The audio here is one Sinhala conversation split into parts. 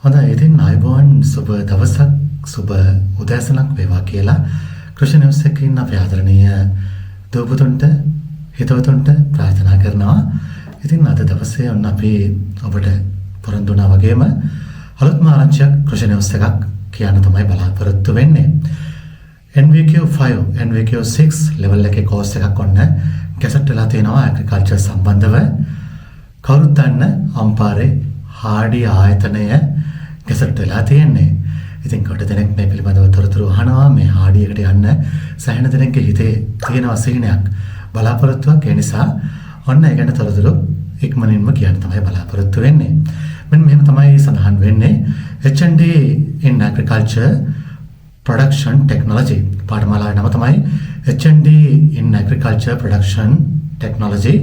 හොඳයි ඉතින් ආයුබෝවන් සුබ දවසක් සුබ උදෑසනක් වේවා කියලා කෘෂි නිවුස් එකේ ඉන්න අපේ ආදරණීය දූපතුන්ට හිතවතුන්ට ප්‍රාර්ථනා කරනවා. ඉතින් අද දවසේ ඔන්න අපි ඔබට පොරොන්දු වුණා වගේම අලුත්ම ආරංචියක් කෘෂි නිවුස් එකක් කියන්න තමයි බලාපොරොත්තු වෙන්නේ. NVQ 5 NVQ 6 level එකේ course එකක් ඔන්න ගැසට් වෙලා තියෙනවා agriculture සම්බන්ධව. කවුරුත් දන්න අම්පාරේ හාඩි ආයතනය ගැසට් වෙලා තියෙන්නේ. ඉතින් කොට දෙනෙක් මේ පිළිබඳව තොරතුරු අහනවා. මේ හාඩියකට යන්න සෑහෙන දෙනෙක්ගේ හිතේ තියෙන වසීනයක් බලාපොරොත්තුවක්. ඒ නිසා ඔන්න ඒ ගැන තොරතුරු ඉක්මනින්ම කියන්න තමයි බලාපොරොත්තු වෙන්නේ. මෙන්න මෙහෙම තමයි සඳහන් වෙන්නේ. HND in Agriculture Production Technology පාඨමාලාවේ නම තමයි HND in Agriculture Production Technology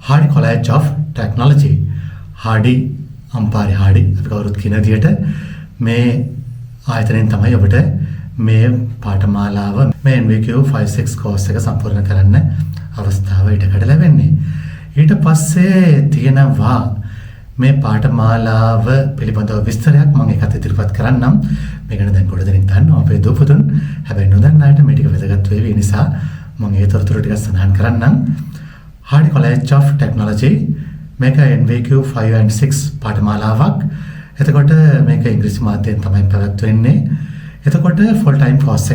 Hardy College of Technology. Hardy අම්පාරේ හාඩි අපි කවුරුත් කියන විදියට මේ ආයතනයෙන් තමයි ඔබට මේ පාඨමාලාව මේ NVQ 5-6 course එක සම්පූර්ණ කරන්න අවස්ථාව ඉඩකඩ ලැබෙන්නේ. ඊට පස්සේ තියෙනවා මේ පාඨමාලාව පිළිබඳව විස්තරයක් මම ඒකත් ඉදිරිපත් කරන්නම්. මේ ගැන දැන් කොට දෙනෙක් දන්නවා අපේ දූපතුන්. හැබැයි නොදන්න අයට මේ ටික වැදගත් වෙවි. ඒ නිසා මම ඒ තොරතුරු ටික සඳහන් කරන්නම්. Hardy College of Technology මේක NVQ 5 and 6 පාඨමාලාවක්. එතකොට මේක ඉංග්‍රීසි මාධ්‍යයෙන් තමයි පැවැත්වෙන්නේ. එතකොට full time course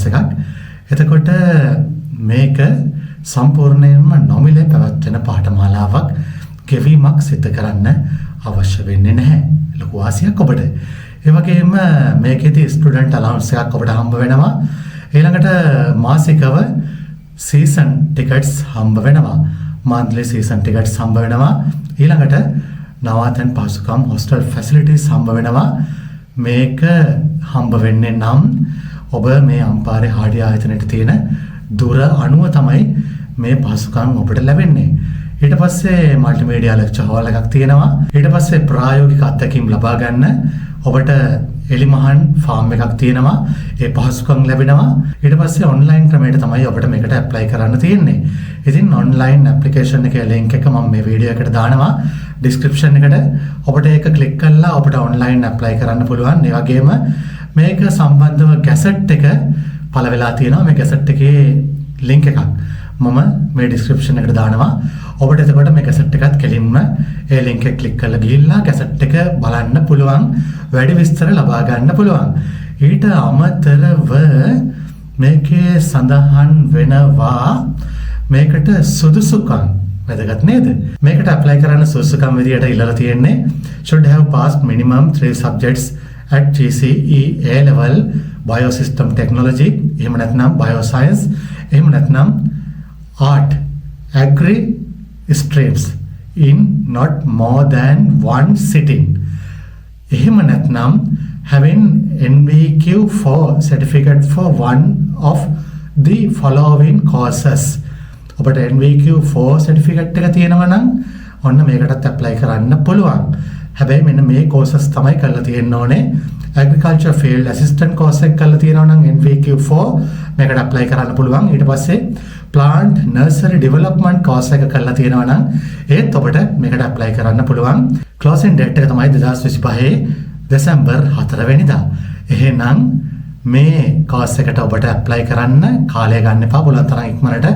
එකක්. එතකොට මේක සම්පූර්ණයෙන්ම නොමිලේ පැවැත්වෙන පාඨමාලාවක්. ගෙවීමක් සිදු කරන්න අවශ්‍ය වෙන්නේ නැහැ. ලොකු වාසියක් ඔබට. ඒ වගේම මේකේදී ස්ටුඩන්ට් අලවන්ස් එකක් ඔබට හම්බ වෙනවා. ඊළඟට මාසිකව සීසන් ටිකට්ස් හම්බ වෙනවා. monthly season tickets හම්බ වෙනවා. ඊළඟට නවාතැන් පහසුකම් hostel facilities හම්බ වෙනවා. මේක හම්බ වෙන්නේ නම් ඔබ මේ අම්පාරේ හාඩි ආයතනයේ තියෙන දුර අනුව තමයි මේ පහසුකම් ඔබට ලැබෙන්නේ. ඊට පස්සේ මල්ටිමීඩියා ලෙක්චර් හෝල් එකක් තියෙනවා. ඊට පස්සේ ප්‍රායෝගික අත්දැකීම් ලබා ගන්න ඔබට එලිමහන් ෆාම් එකක් තියෙනවා. ඒ පහසුකම් ලැබෙනවා. ඊට පස්සේ ඔන්ලයින් ක්‍රමයට තමයි ඔබට මේකට ඇප්ලයි කරන්න තියෙන්නේ. ඉතින් ඔන්ලයින් ඇප්ලිකේෂන් එකේ ලින්ක් එක මම මේ වීඩියෝ එකට දානවා ඩිස්ක්‍රිප්ෂන් එකට. ඔබට ඒක ක්ලික් කරලා ඔබට ඔන්ලයින් ඇප්ලයි කරන්න පුළුවන්. ඒ වගේම මේක සම්බන්ධව ගැසට් එක පළ වෙලා තියෙනවා. මේ ගැසට් එකේ ලින්ක් එකක් මම මේ ඩිස්ක්‍රිප්ෂන් එකට දානවා. ඔබට එතකොට මේ ගැසට් එකත් කෙලින්ම ඒ ලින්ක් එක ක්ලික් කරලා ගිහිල්ලා ගැසට් එක බලන්න පුළුවන්. වැඩි විස්තර ලබා ගන්න පුළුවන්. ඊට අමතරව මේකේ සඳහන් වෙනවා මේකට සුදුසුකම් වැදගත් නේද? මේකට ඇප්ලයි කරන්න සුදුසුකම් විදියට ඉල්ලලා තියෙන්නේ should have passed minimum 3 subjects at GCE A level biosystem technology, එහෙම නැත්නම් bioscience, එහෙම නැත්නම් art, agri streams in not more than one sitting. එහෙම නැත්නම් having NVQ 4 certificate for one of the following courses. ඔබට NVQ 4 certificate එක තියෙනවා නම් ඔන්න මේකටත් apply කරන්න පුළුවන්. හැබැයි මෙන්න මේ courses තමයි කරලා තියෙන්න ඕනේ. agriculture field assistant course එක කරලා තියෙනවා නම් NVQ 4 මේකට apply කරන්න පුළුවන්. ඊට පස්සේ plant nursery development course එක කරලා තියෙනවා නම් ඒත් ඔබට මේකට apply කරන්න පුළුවන්. closing date එක තමයි 2025 දෙසැම්බර් 4 වෙනිදා. එහෙනම් මේ course එකට ඔබට apply කරන්න කාලය ගන්න එපා. පුළුවන් තරම් ඉක්මනට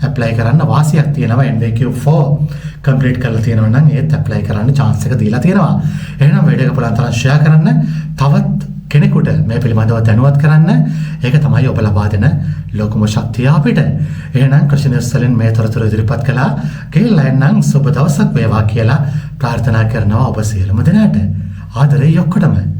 apply කරන්න වාසියක් තියෙනවා. NVQ 4 complete කරලා තියෙනවා නම් ඒත් apply කරන්න chance එක දීලා තියෙනවා. එහෙනම් වීඩියෝ එක පුළුවන් තරම් share කරන්න. තවත් කෙනෙකුට මේ පිළිබඳව දැනුවත් කරන්න. ඒක තමයි ඔබ ලබා දෙන ලොකුම ශක්තිය අපිට. එහෙනම් කෘෂි නිවුස් වලින් මේ තොරතුරු ඉදිරිපත් කළා. කියලා එන්නම් සුබ දවසක් වේවා කියලා ප්‍රාර්ථනා කරනවා ඔබ සියලුම දෙනාට. ආදරේ ඔක්කොටම.